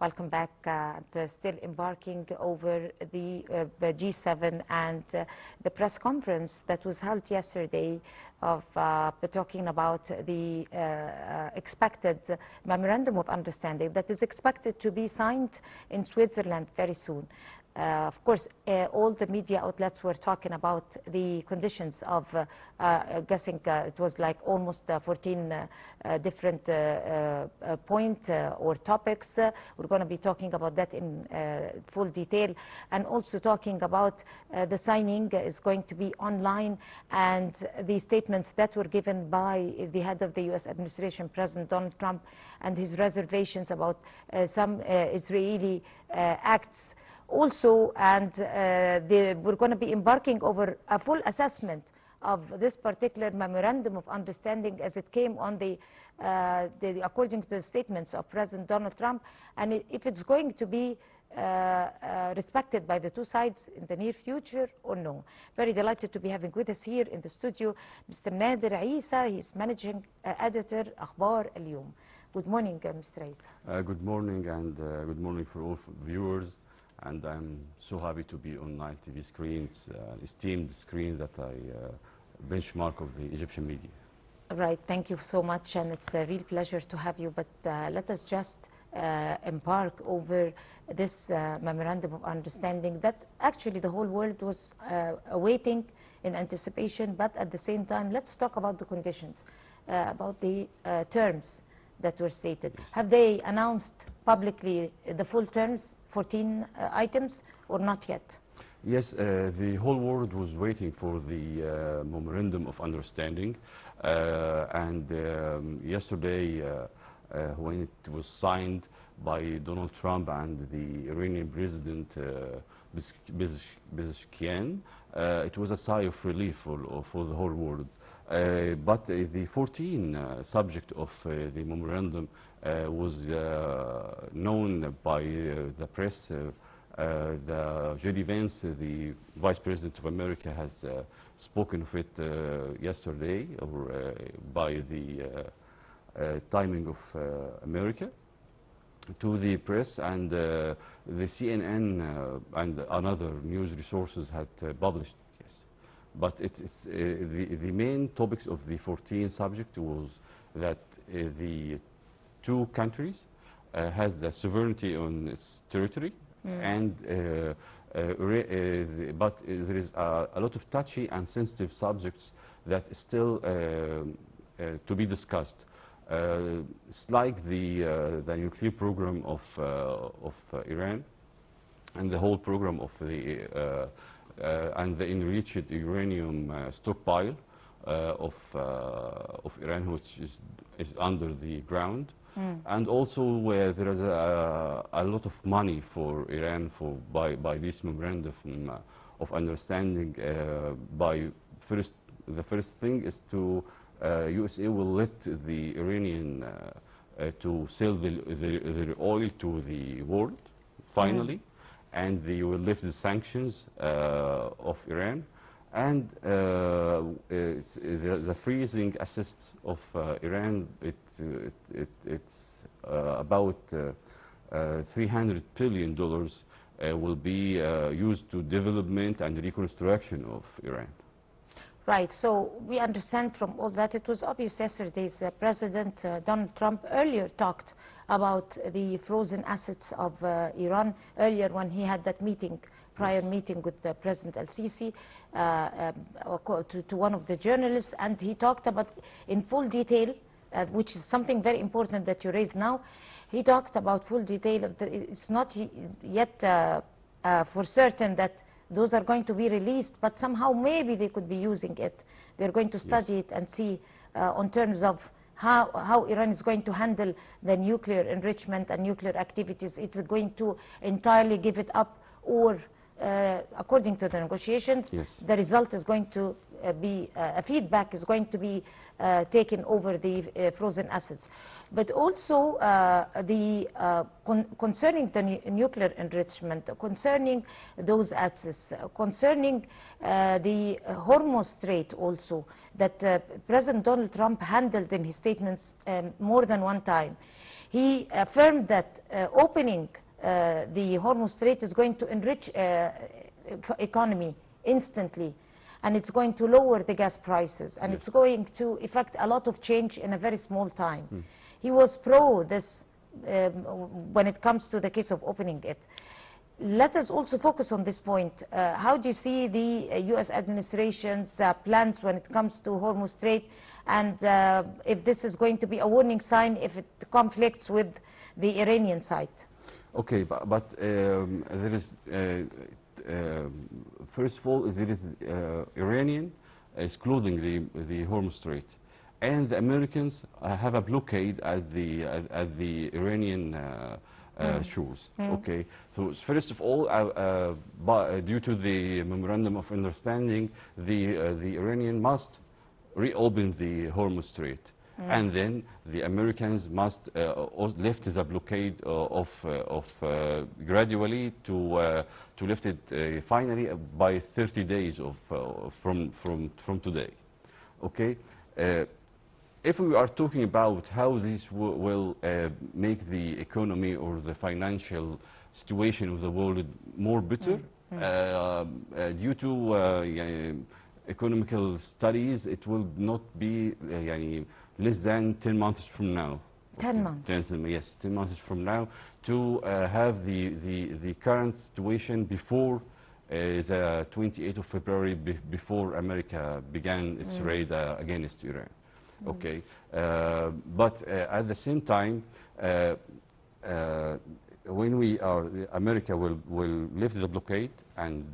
Welcome back. Still embarking over the G7 and the press conference that was held yesterday of talking about the expected memorandum of understanding that is expected to be signed in Switzerland very soon. Of course, all the media outlets were talking about the conditions of guessing it was like almost 14 different points or topics. We're going to be talking about that in full detail, and also talking about the signing is going to be online, and the statements that were given by the head of the U.S. administration, President Donald Trump, and his reservations about some Israeli acts. Also, and we're going to be embarking over a full assessment of this particular memorandum of understanding as it came on according to the statements of President Donald Trump, and if it's going to be respected by the two sides in the near future or no. Very delighted to be having with us here in the studio Mr. Nader Eissa. He's managing editor Akhbar Youm. Good morning, Mr. Eissa. Good morning, and good morning for all viewers. And I'm so happy to be on Nile TV screens, esteemed screen that I benchmark of the Egyptian media. Right, thank you so much, and it's a real pleasure to have you. But let us just embark over this memorandum of understanding that actually the whole world was awaiting in anticipation. But at the same time, let's talk about the conditions, about the terms that were stated. Yes. Have they announced publicly the full terms? 14 items, or not yet? Yes, the whole world was waiting for the memorandum of understanding, and yesterday when it was signed by Donald Trump and the Iranian President Pezeshkian, it was a sigh of relief for the whole world. But the 14 subject of the memorandum was known by the press. J.D. Vance, the Vice President of America, has spoken of it yesterday, or by the timing of America, to the press, and the CNN and another news resources had published. But the main topics of the 14 subject was that the two countries has the sovereignty on its territory, and but there is a lot of touchy and sensitive subjects that is still to be discussed. It's like the nuclear program of Iran, and the whole program of the and the enriched uranium stockpile of Iran, which is under the ground, and also where there is a lot of money for Iran by this memorandum of understanding. The first thing is to USA will let the Iranian to sell the oil to the world finally. And they will lift the sanctions of Iran, and the freezing assets of Iran. It's about $300 billion will be used to development and reconstruction of Iran. Right, so we understand from all that it was obvious yesterday's President Donald Trump earlier talked about the frozen assets of Iran earlier when he had that meeting, prior meeting with President al-Sisi to one of the journalists, and he talked about in full detail, which is something very important that you raised now. He talked about full detail of it's not yet for certain that those are going to be released, but somehow maybe they could be using it. They're going to study it and see on terms of how Iran is going to handle the nuclear enrichment and nuclear activities. It's going to entirely give it up, or according to the negotiations, the result is going to be a feedback is going to be taken over the frozen assets. But also concerning the nuclear enrichment, concerning those assets, concerning the Hormuz Strait also, that President Donald Trump handled in his statements more than one time. He affirmed that opening the Hormuz Strait is going to enrich economy instantly, and it's going to lower the gas prices, and it's going to effect a lot of change in a very small time. He was pro this when it comes to the case of opening it. Let us also focus on this point. How do you see the U.S. administration's plans when it comes to Hormuz Strait, and if this is going to be a warning sign if it conflicts with the Iranian side? Okay, but there is, first of all, there is Iranian excluding the Hormuz Strait, and the Americans have a blockade at the Iranian shores. Okay, so first of all, due to the memorandum of understanding, the Iranian must reopen the Hormuz Strait, and then the Americans must lift the blockade gradually to lift it finally by 30 days from today. Okay. If we are talking about how this will make the economy or the financial situation of the world more better, due to economical studies, it will not be less than 10 months from now. 10 months? Yes, 10 months from now, to have the current situation before the 28th of February, before America began its raid against Iran. Okay, but at the same time, when America will lift the blockade and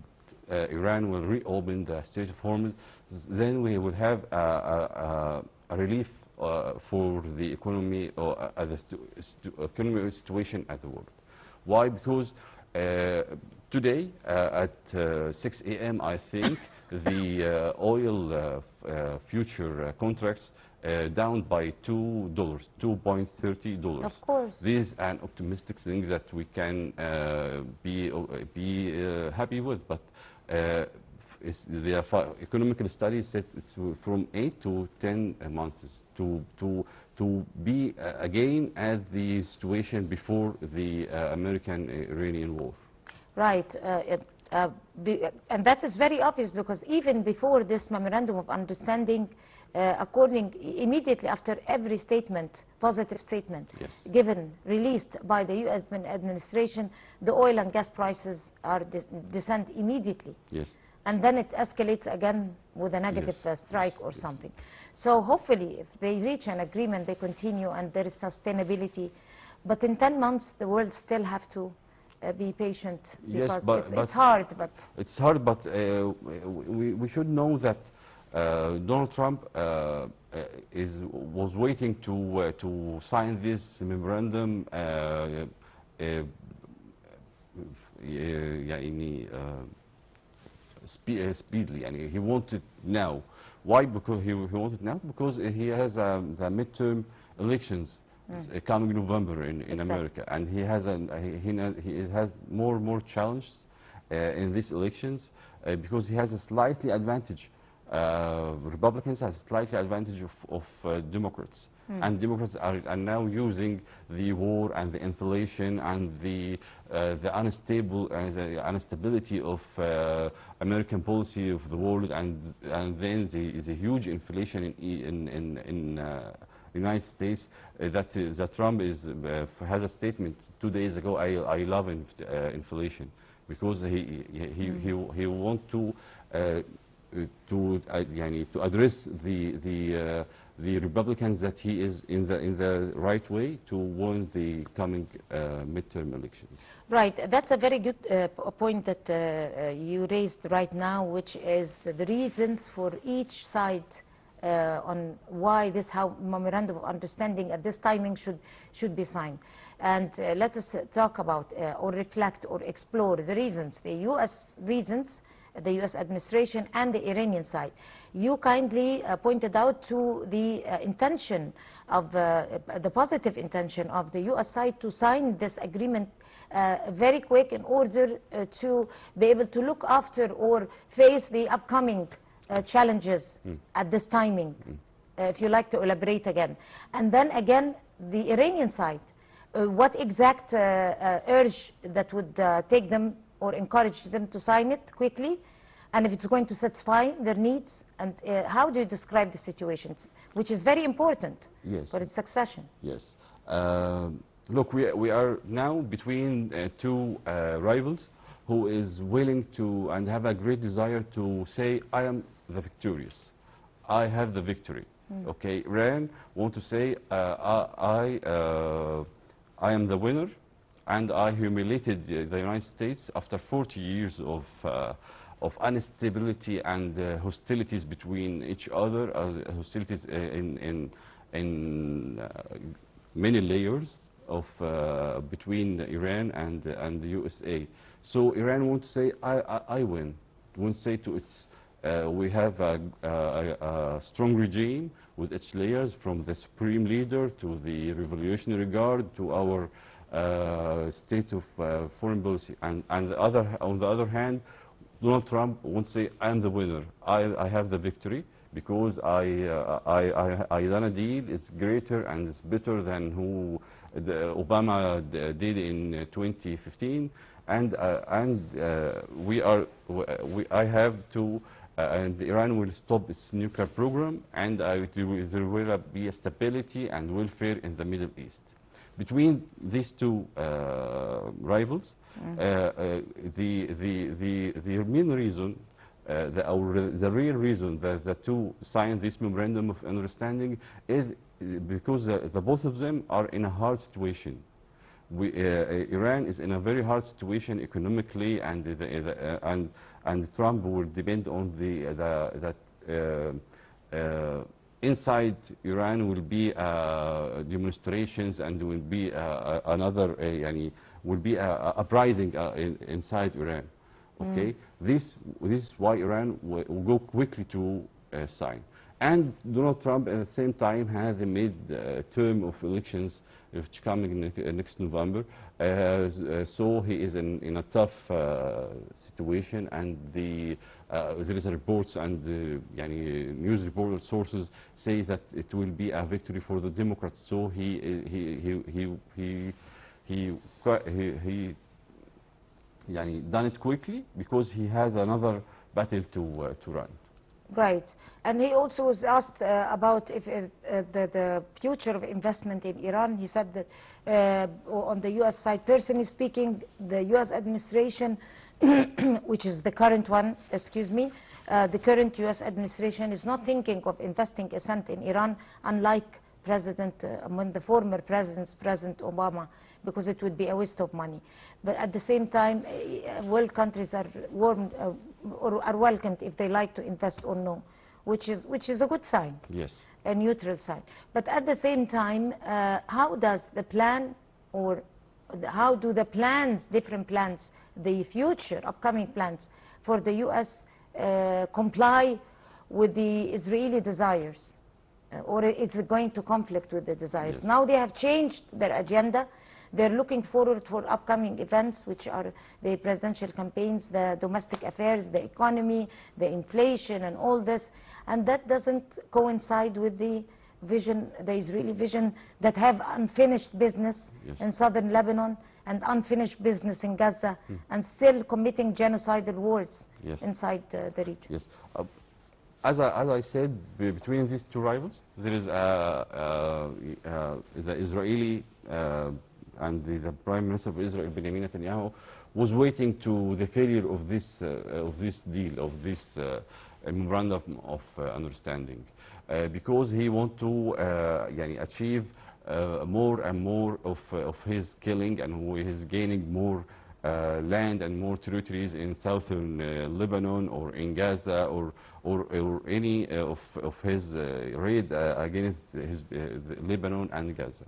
Iran will reopen the Strait of Hormuz, then we will have a relief for the economy or economic situation at the world. Why? Because today at 6 a.m. I think the oil future contracts down by $2, $2.30. Of course. This is an optimistic thing that we can be happy with, but the economical studies said it's from 8 to 10 months to be again at the situation before the American-Iranian war. Right. And that is very obvious, because even before this memorandum of understanding, immediately after every statement, positive statement, given, released by the U.S. administration, the oil and gas prices are descend immediately. Yes. And then it escalates again with a negative strike or something. So hopefully, if they reach an agreement, they continue and there is sustainability. But in 10 months, the world still have to be patient, because it's hard. But it's hard, but we should know that Donald Trump was waiting to sign this memorandum speedily, and he wanted now. Why? Because he wanted now because he has the midterm elections coming November in America, and he has more challenges in these elections because he has a slightly advantage. Republicans have slightly advantage of Democrats, and Democrats are now using the war and the inflation and the instability of American policy of the world, and then the huge inflation in United States. That Trump has a statement 2 days ago. I love inflation, because he want to address the Republicans that he is in the right way to win the coming midterm elections. Right, that's a very good point that you raised right now, which is the reasons for each side on why this memorandum of understanding at this timing should be signed. And let us talk about or reflect or explore the reasons, the U.S. reasons, the U.S. administration and the Iranian side. You kindly pointed out to the intention of the positive intention of the U.S. side to sign this agreement very quick, in order to be able to look after or face the upcoming challenges at this timing, if you like to elaborate again. And then again, the Iranian side What exact urge that would take them or encourage them to sign it quickly, and if it's going to satisfy their needs, and how do you describe the situation, which is very important Yes. for its succession? Yes. Look, we are now between two rivals who is willing to and have a great desire to say, I am the victorious. I have the victory. Okay, Iran want to say, I am the winner, and I humiliated the United States after 40 years of instability and hostilities between each other, hostilities in many layers of between Iran and the USA. So Iran won't say I win. Won't say to its we have a strong regime with its layers, from the supreme leader to the revolutionary guard to our state of foreign policy. And on the other hand, Donald Trump won't say I'm the winner. I have the victory because I done a deal. It's greater and it's better than who Obama did in 2015. And I have to. And Iran will stop its nuclear program, and there will be a stability and welfare in the Middle East. Between these two rivals, the main reason, the real reason that the two signed this memorandum of understanding is because the both of them are in a hard situation. Iran is in a very hard situation economically, and Trump will depend on inside Iran will be demonstrations, and will be will be a uprising inside Iran. Okay, this is why Iran will go quickly to sign. And Donald Trump at the same time has a mid-term of elections which coming next November. So he is in a tough situation, and there is reports and news report sources say that it will be a victory for the Democrats. So he done it quickly because he has another battle to run. Right. And he also was asked about if the future of investment in Iran. He said that on the U.S. side, personally speaking, the U.S. administration, which is the current one, the current U.S. administration is not thinking of investing a cent in Iran, unlike when the former President Obama, because it would be a waste of money. But at the same time, world countries are are welcomed if they like to invest or no, which is a good sign. Yes. A neutral sign. But at the same time, how does the plan, or how do the plans, different plans, the future upcoming plans for the U.S. Comply with the Israeli desires? Or it's going to conflict with the desires? Yes. Now they have changed their agenda. They're looking forward for upcoming events, which are the presidential campaigns, the domestic affairs, the economy, the inflation, and all this. And that doesn't coincide with the vision, the Israeli vision, that have unfinished business in southern Lebanon and unfinished business in Gaza, and still committing genocidal wars inside the region. Yes. As I said, between these two rivals, there is the Israeli and the Prime Minister of Israel, Benjamin Netanyahu, was waiting to the failure of this deal, of this memorandum of understanding, because he want to achieve more and more of his killing, and he is gaining more land and more territories in southern Lebanon, or in Gaza, or any of his raid against Lebanon and Gaza.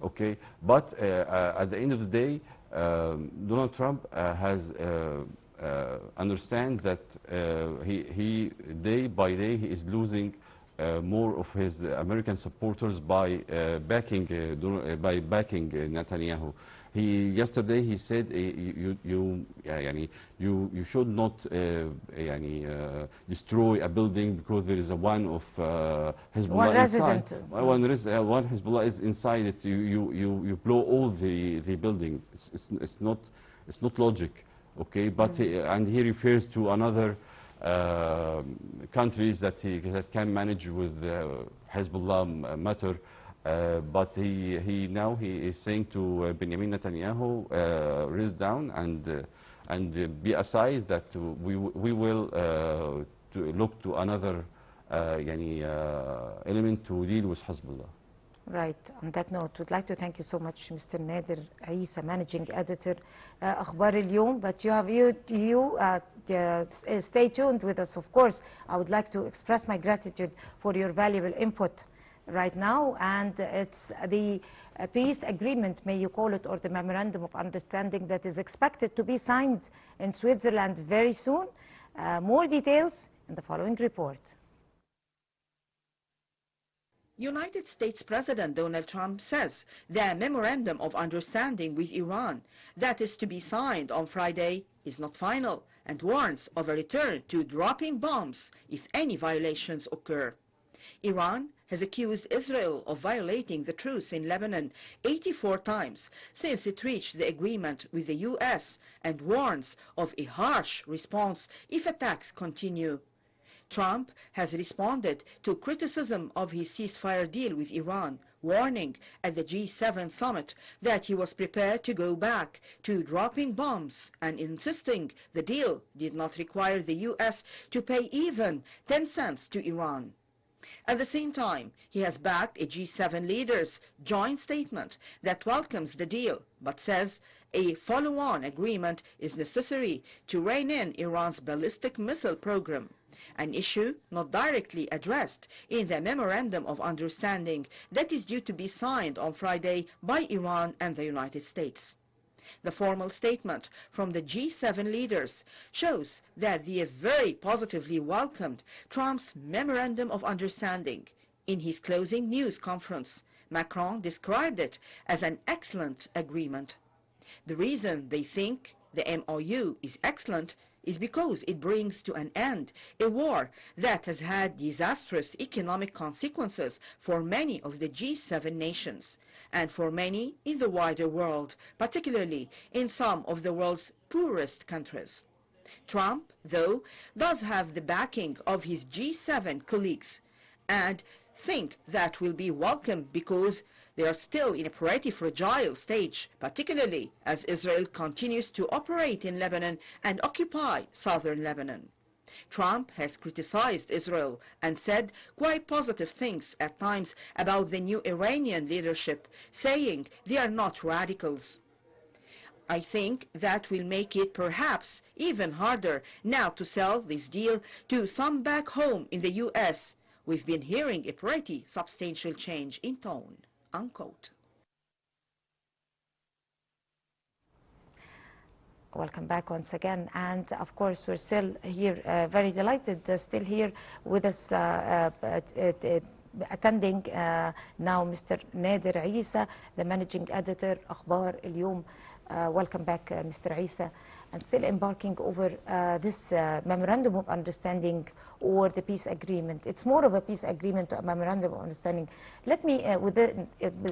Okay, but at the end of the day, Donald Trump has understand that he day by day he is losing more of his American supporters by backing Netanyahu. Yesterday he said you should not destroy a building because there is a one of One Hezbollah inside. resident. One Hezbollah is inside it. You blow all the building. It's not logic, okay? But and he refers to another countries that can manage with Hezbollah matter. But he now is saying to Benjamin Netanyahu, raise down and be aside that we will to look to another element to deal with Hezbollah. Right. On that note, we'd like to thank you so much, Mr. Nader Eissa, Managing Editor, Akhbar Youm. But stay tuned with us, of course. I would like to express my gratitude for your valuable input right now, and it's the peace agreement, may you call it, or the memorandum of understanding that is expected to be signed in Switzerland very soon. More details in the following report. United States President Donald Trump says the memorandum of understanding with Iran that is to be signed on Friday is not final and warns of a return to dropping bombs if any violations occur. Iran has accused Israel of violating the truce in Lebanon 84 times since it reached the agreement with the U.S. and warns of a harsh response if attacks continue. Trump has responded to criticism of his ceasefire deal with Iran, warning at the G7 summit that he was prepared to go back to dropping bombs and insisting the deal did not require the U.S. to pay even 10 cents to Iran. At the same time, he has backed a G7 leaders' joint statement that welcomes the deal, but says a follow-on agreement is necessary to rein in Iran's ballistic missile program, an issue not directly addressed in the memorandum of understanding that is due to be signed on Friday by Iran and the United States. The formal statement from the G7 leaders shows that they have very positively welcomed Trump's memorandum of understanding. In his closing news conference, Macron described it as an excellent agreement. The reason they think the MOU is excellent is because it brings to an end a war that has had disastrous economic consequences for many of the G7 nations and for many in the wider world, particularly in some of the world's poorest countries. Trump, though, does have the backing of his G7 colleagues and think that will be welcome because they are still in a pretty fragile stage, particularly as Israel continues to operate in Lebanon and occupy southern Lebanon. Trump has criticized Israel and said quite positive things at times about the new Iranian leadership, saying they are not radicals. I think that will make it perhaps even harder now to sell this deal to some back home in the U.S. We've been hearing a pretty substantial change in tone, unquote. Welcome back once again, and of course we're still here, very delighted, still here with us attending now Mr. Nader Eissa, the Managing Editor, Akhbar Youm. Welcome back, Mr. Eissa, and still embarking over this memorandum of understanding or the peace agreement. It's more of a peace agreement or a memorandum of understanding. Let me,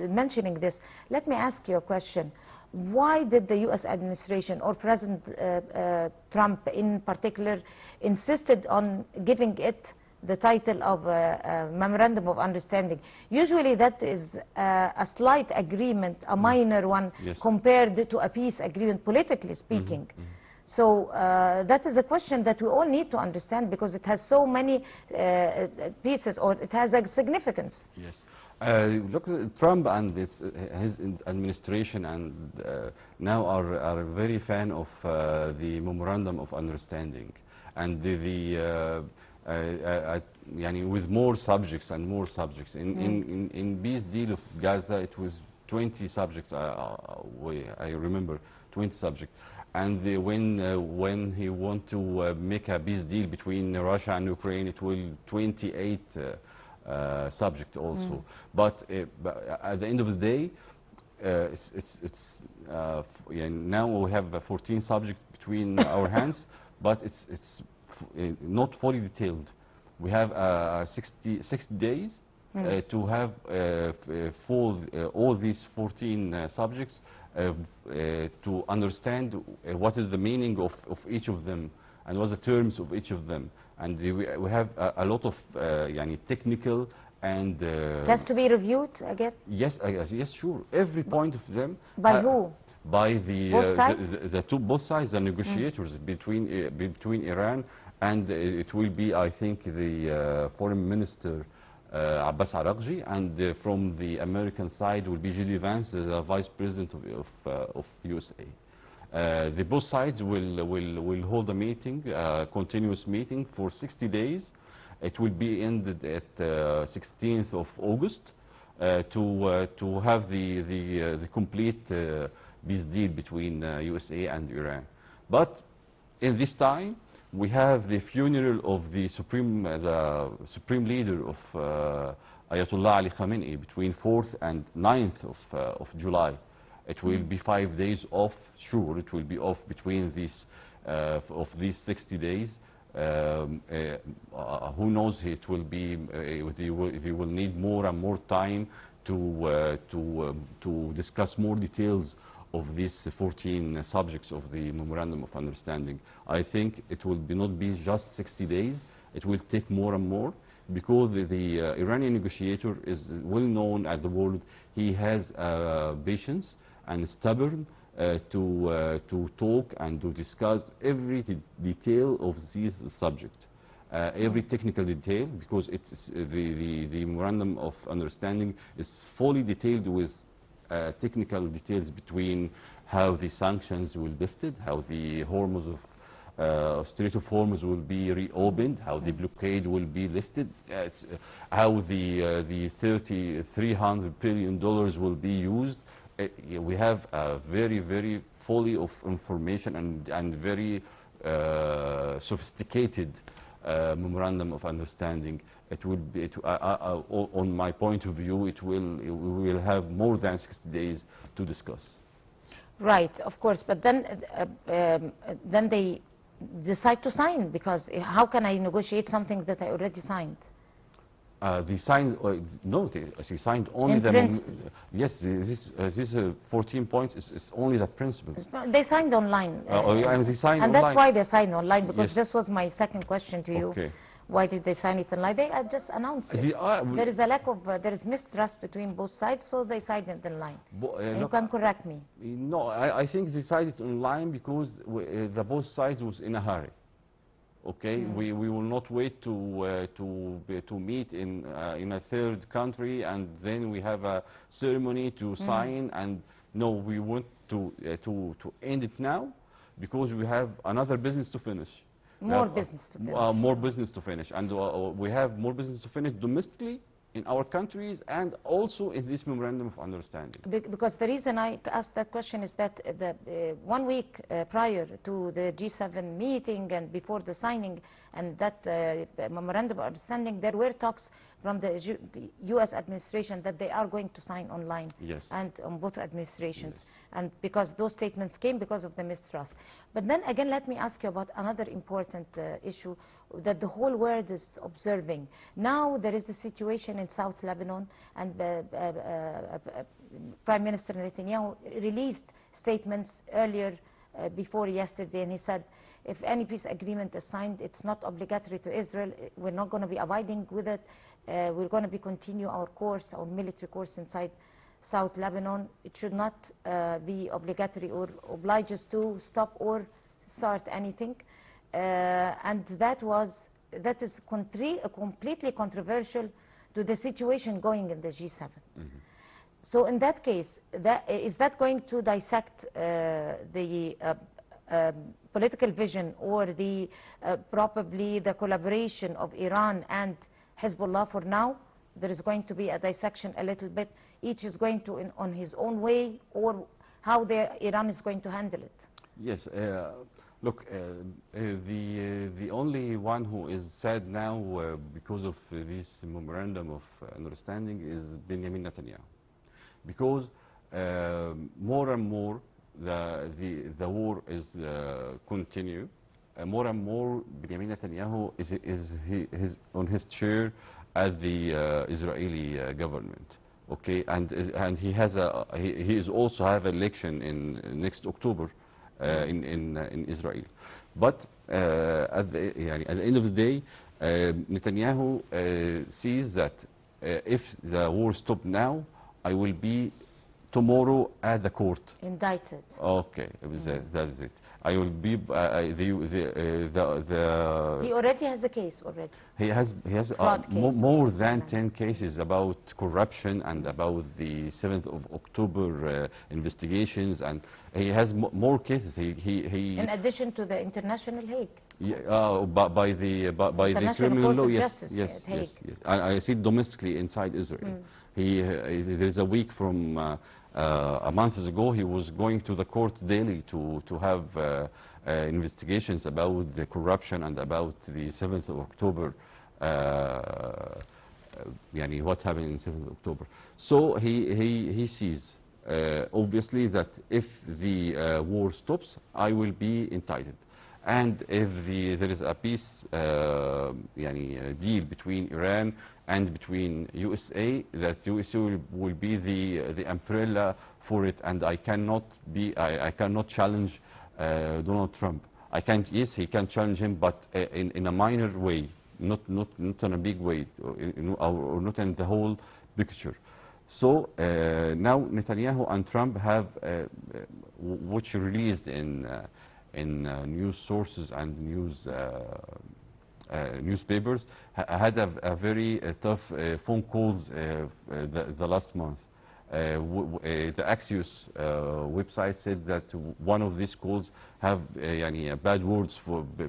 mentioning this, let me ask you a question. Why did the U.S. administration or President Trump in particular insisted on giving it the title of Memorandum of Understanding? Usually that is a slight agreement, a minor one, yes, compared to a peace agreement, politically speaking. So that is a question that we all need to understand because it has so many pieces, or it has a significance. Yes. Look, Trump and his administration and now are very fan of the Memorandum of Understanding, and with more subjects and more subjects. In peace deal of Gaza, it was 20 subjects. I remember 20 subjects. And when he want to make a peace deal between Russia and Ukraine, it will 28 subject also. But at the end of the day, yeah, now we have 14 subjects between our hands, but it's not fully detailed. We have 60 days to have full all these 14 subjects to understand what is the meaning of each of them and what the terms of each of them. And we have a lot of yani technical and It has to be reviewed again? yes, yes, sure. Every point of them. By who? By the Both sides? both sides, the negotiators between Iran and it will be, I think, the Foreign Minister Abbas Araghchi, and from the American side will be J.D. Vance, the Vice President of USA. The both sides will hold a meeting, continuous meeting for 60 days. It will be ended at 16th of August to have the complete peace deal between USA and Iran. But in this time, we have the funeral of the supreme leader of Ayatollah Ali Khamenei between 4th and 9th of July. It will be 5 days off. Sure, it will be off between these 60 days. Who knows? It will be. They will need more and more time to discuss more details of these 14 subjects of the Memorandum of Understanding. I think it will not be just 60 days. It will take more and more, because the Iranian negotiator is well known at the world. He has patience and stubborn to talk and to discuss every detail of this subject, every technical detail, because it's the Memorandum of Understanding is fully detailed with technical details between how the sanctions will be lifted, how the Strait of Hormuz will be reopened, how the blockade will be lifted, how the $300 billion will be used. We have a very, very fully of information and very sophisticated Memorandum of Understanding. It will be, on my point of view, we will have more than 60 days to discuss. Right, of course, but then they decide to sign, because how can I negotiate something that I already signed? They signed, no, they signed only yes, this 14 points is only the principles. They signed online. And they signed and online. That's why they signed online, because Yes. this was my second question to you. Okay. Why did they sign it online? They just announced it. There is a lack of, there is mistrust between both sides, so they signed it online. You can correct me. No, I think they signed it online because the both sides was in a hurry. Okay, we will not wait to meet in a third country and then we have a ceremony to sign. And no, we want to end it now, because we have another business to finish. More business to finish. More business to finish, and we have more business to finish domestically in our countries and also in this Memorandum of Understanding. Because the reason I asked that question is that 1 week prior to the G7 meeting and before the signing and that Memorandum of Understanding, there were talks from the U.S. administration that they are going to sign online. Yes. And on both administrations. Yes. And because those statements came because of the mistrust. But then again, let me ask you about another important issue that the whole world is observing. Now there is a situation in South Lebanon, and Prime Minister Netanyahu released statements earlier before yesterday, and he said, if any peace agreement is signed, it's not obligatory to Israel. We're not going to be abiding with it. We're going to be continue our course, our military course inside South Lebanon. It should not be obligatory or oblige us to stop or start anything. And that is completely controversial to the situation going in the G7. So in that case, is that going to dissect the political vision or the probably the collaboration of Iran and Hezbollah for now? There is going to be a dissection a little bit. Each is going to on his own way, or how Iran is going to handle it? Yes. Look, the only one who is sad now because of this Memorandum of Understanding is Benjamin Netanyahu, because more and more the war is continue. More and more Benjamin Netanyahu is on his chair at the Israeli government. Okay, and he is also have election in next October in Israel. But at the end of the day, Netanyahu sees that if the war stop now, I will be tomorrow at the court. Indicted. Okay, that is it. I will be He already has a case already. He has Fraud case more or than something 10 cases about corruption and about the 7th of October investigations, and he has more cases. He In addition to the International Hague. by the International criminal Court law, of yes, Justice yes, at Hague. yes, yes. I see domestically inside Israel. There is a week from a month ago, he was going to the court daily to have investigations about the corruption and about the 7th of October, what happened in 7th of October. So he sees, obviously, that if the war stops, I will be entitled. And if there is a peace deal between Iran and between USA, that USA will be the umbrella for it, and I cannot challenge Donald Trump. Yes, he can challenge him, but in a minor way, not in a big way, or not in the whole picture. So now Netanyahu and Trump have, which released in news sources and newspapers, had a very tough phone calls the last month. The Axios website said that one of these calls have bad words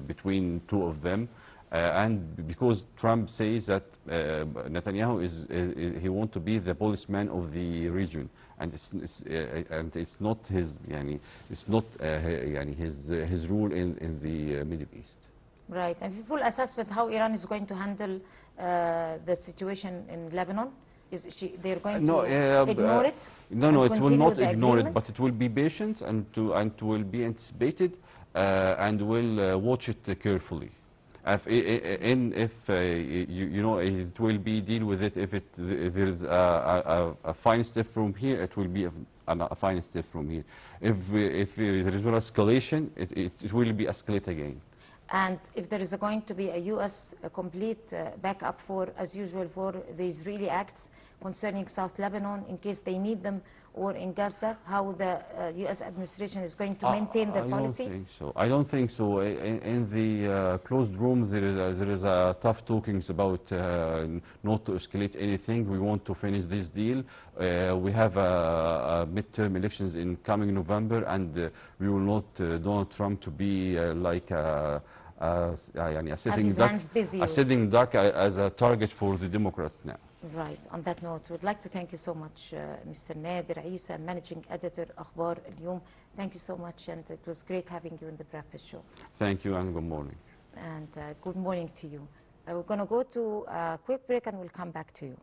between two of them, and because Trump says that Netanyahu he wants to be the policeman of the region, and it's not his his rule in the Middle East. Right. And full assessment how Iran is going to handle the situation in Lebanon? They're going to ignore it? No, it will not ignore it, agreement? but it will be patient and will be anticipated and will watch it carefully. If it will be deal with it. If there is a fine step from here, it will be a fine step from here. If there is an escalation, it will be escalate again. And if there is going to be a U.S. complete backup as usual for the Israeli acts concerning South Lebanon in case they need them, or in Gaza, how the U.S. administration is going to maintain their policy? I don't think so. In the closed rooms, there is tough talkings about not to escalate anything. We want to finish this deal. We have midterm elections in coming November, and we will not Donald Trump to be like a sitting duck as a target for the Democrats now. Right. On that note, we'd like to thank you so much, Mr. Nader Eissa, Managing Editor, Akhbar, Youm. Thank you so much, and it was great having you in the Breakfast Show. Thank you, and good morning. And good morning to you. We're going to go to a quick break, and we'll come back to you.